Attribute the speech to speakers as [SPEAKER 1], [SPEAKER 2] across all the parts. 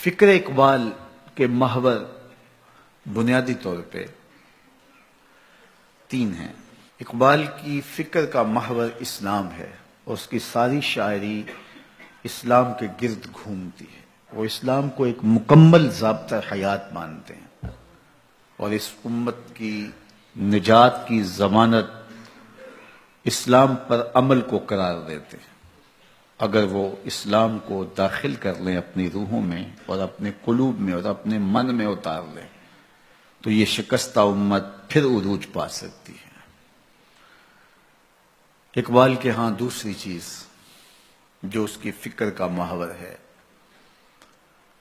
[SPEAKER 1] فکر اقبال کے محور بنیادی طور پہ تین ہیں۔ اقبال کی فکر کا محور اسلام ہے اور اس کی ساری شاعری اسلام کے گرد گھومتی ہے۔ وہ اسلام کو ایک مکمل ضابطہ حیات مانتے ہیں اور اس امت کی نجات کی ضمانت اسلام پر عمل کو قرار دیتے ہیں۔ اگر وہ اسلام کو داخل کر لیں اپنی روحوں میں اور اپنے قلوب میں اور اپنے من میں اتار لیں تو یہ شکستہ امت پھر عروج پا سکتی ہے۔ اقبال کے ہاں دوسری چیز جو اس کی فکر کا محور ہے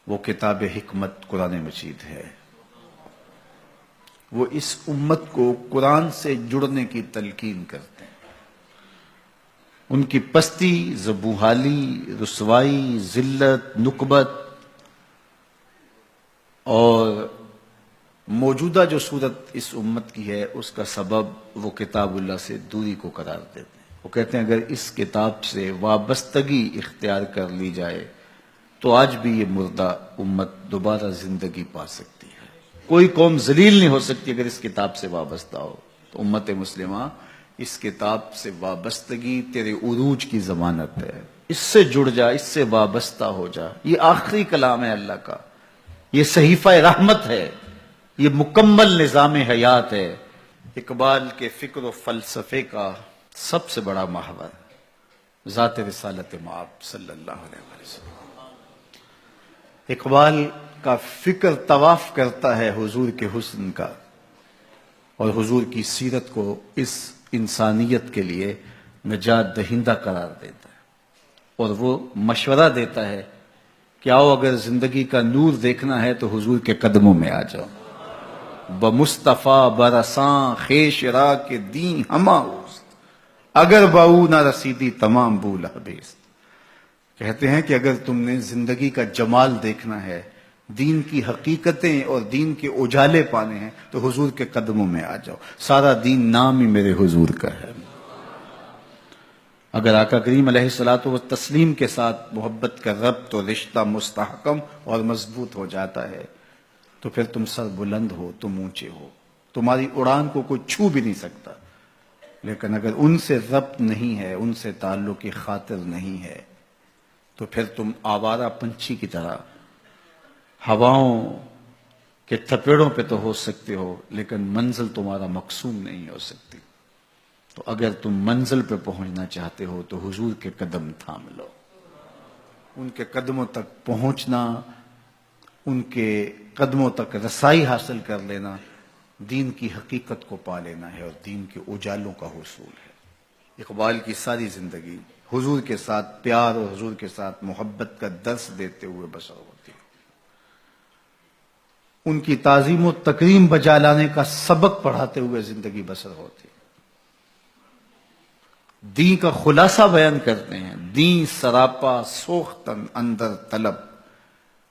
[SPEAKER 1] وہ کتاب حکمت قرآن مجید ہے۔ وہ اس امت کو قرآن سے جڑنے کی تلقین کرتے ہیں۔ ان کی پستی، زبوحالی، رسوائی، ذلت، نکبت اور موجودہ جو صورت اس امت کی ہے اس کا سبب وہ کتاب اللہ سے دوری کو قرار دیتے ہیں۔ وہ کہتے ہیں اگر اس کتاب سے وابستگی اختیار کر لی جائے تو آج بھی یہ مردہ امت دوبارہ زندگی پا سکتی ہے۔ کوئی قوم ذلیل نہیں ہو سکتی اگر اس کتاب سے وابستہ ہو۔ تو امت مسلمہ اس کتاب سے وابستگی تیرے عروج کی ضمانت ہے۔ اس سے جڑ جا، اس سے وابستہ ہو جا۔ یہ آخری کلام ہے اللہ کا، یہ صحیفہ رحمت ہے، یہ مکمل نظام حیات ہے۔ اقبال کے فکر و فلسفے کا سب سے بڑا محور ذات رسالت مآب صلی اللہ علیہ وسلم۔ اقبال کا فکر طواف کرتا ہے حضور کے حسن کا اور حضور کی سیرت کو اس انسانیت کے لیے نجات دہندہ قرار دیتا ہے اور وہ مشورہ دیتا ہے کہ آؤ اگر زندگی کا نور دیکھنا ہے تو حضور کے قدموں میں آ جاؤ۔ بمصطفیٰ برساں خیش را کے دین ہما اوست، اگر باؤ نہ رسیدی تمام بولا بیست۔ کہتے ہیں کہ اگر تم نے زندگی کا جمال دیکھنا ہے، دین کی حقیقتیں اور دین کے اجالے پانے ہیں تو حضور کے قدموں میں آ جاؤ۔ سارا دین نام ہی میرے حضور کا ہے۔ اگر آقا کریم علیہ الصلوۃ والتسلیم کے ساتھ محبت کا ربط اور رشتہ مستحکم اور مضبوط ہو جاتا ہے تو پھر تم سر بلند ہو، تم اونچے ہو، تمہاری اڑان کو کوئی چھو بھی نہیں سکتا۔ لیکن اگر ان سے ربط نہیں ہے، ان سے تعلق کی خاطر نہیں ہے تو پھر تم آوارہ پنچھی کی طرح ہواؤں کے تھپیڑوں پہ تو ہو سکتے ہو لیکن منزل تمہارا مقصود نہیں ہو سکتی۔ تو اگر تم منزل پہ پہنچنا چاہتے ہو تو حضور کے قدم تھام لو۔ ان کے قدموں تک پہنچنا، ان کے قدموں تک رسائی حاصل کر لینا دین کی حقیقت کو پا لینا ہے اور دین کے اجالوں کا حصول ہے۔ اقبال کی ساری زندگی حضور کے ساتھ پیار اور حضور کے ساتھ محبت کا درس دیتے ہوئے بسر ہوتی ہے۔ ان کی تعظیم و تکریم بجا لانے کا سبق پڑھاتے ہوئے زندگی بسر ہوتی ہے۔ دین کا خلاصہ بیان کرتے ہیں، دین سراپا سوختن اندر طلب،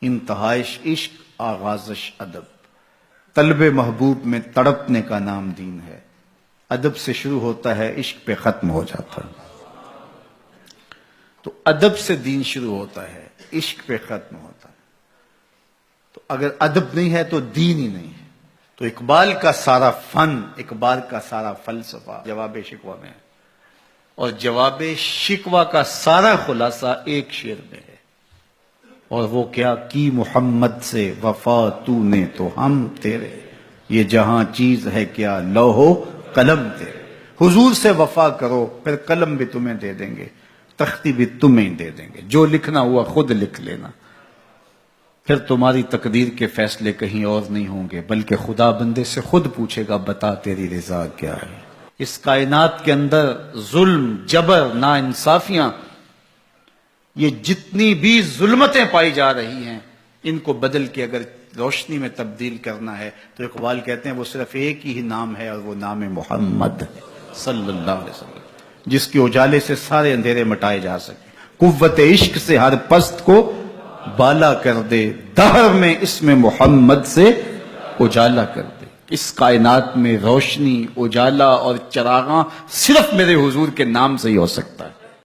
[SPEAKER 1] انتہائش عشق آغازش ادب۔ طلب محبوب میں تڑپنے کا نام دین ہے، ادب سے شروع ہوتا ہے عشق پہ ختم ہو جاتا ہے۔ تو ادب سے دین شروع ہوتا ہے، عشق پہ ختم ہوتا ہے۔ تو اگر ادب نہیں ہے تو دین ہی نہیں ہے۔ تو اقبال کا سارا فن، اقبال کا سارا فلسفہ جواب شکوہ میں ہے اور جواب شکوہ کا سارا خلاصہ ایک شعر میں ہے، اور وہ کیا کی محمد سے وفا تو نے تو ہم تیرے، یہ جہاں چیز ہے کیا لوح و قلم تیرے۔ حضور سے وفا کرو پھر قلم بھی تمہیں دے دیں گے، تختی بھی تمہیں دے دیں گے، جو لکھنا ہوا خود لکھ لینا۔ پھر تمہاری تقدیر کے فیصلے کہیں اور نہیں ہوں گے بلکہ خدا بندے سے خود پوچھے گا بتا تیری رضا کیا ہے۔ اس کائنات کے اندر ظلم، جبر، ناانصافیاں، یہ جتنی بھی ظلمتیں پائی جا رہی ہیں ان کو بدل کے اگر روشنی میں تبدیل کرنا ہے تو اقبال کہتے ہیں وہ صرف ایک ہی نام ہے اور وہ نام محمد ہے صلی اللہ علیہ وسلم، جس کے اجالے سے سارے اندھیرے مٹائے جا سکیں۔ قوت عشق سے ہر پست کو بالا کر دے، دہر میں اسم محمد سے اجالا کر دے۔ اس کائنات میں روشنی، اجالا اور چراغاں صرف میرے حضور کے نام سے ہی ہو سکتا ہے۔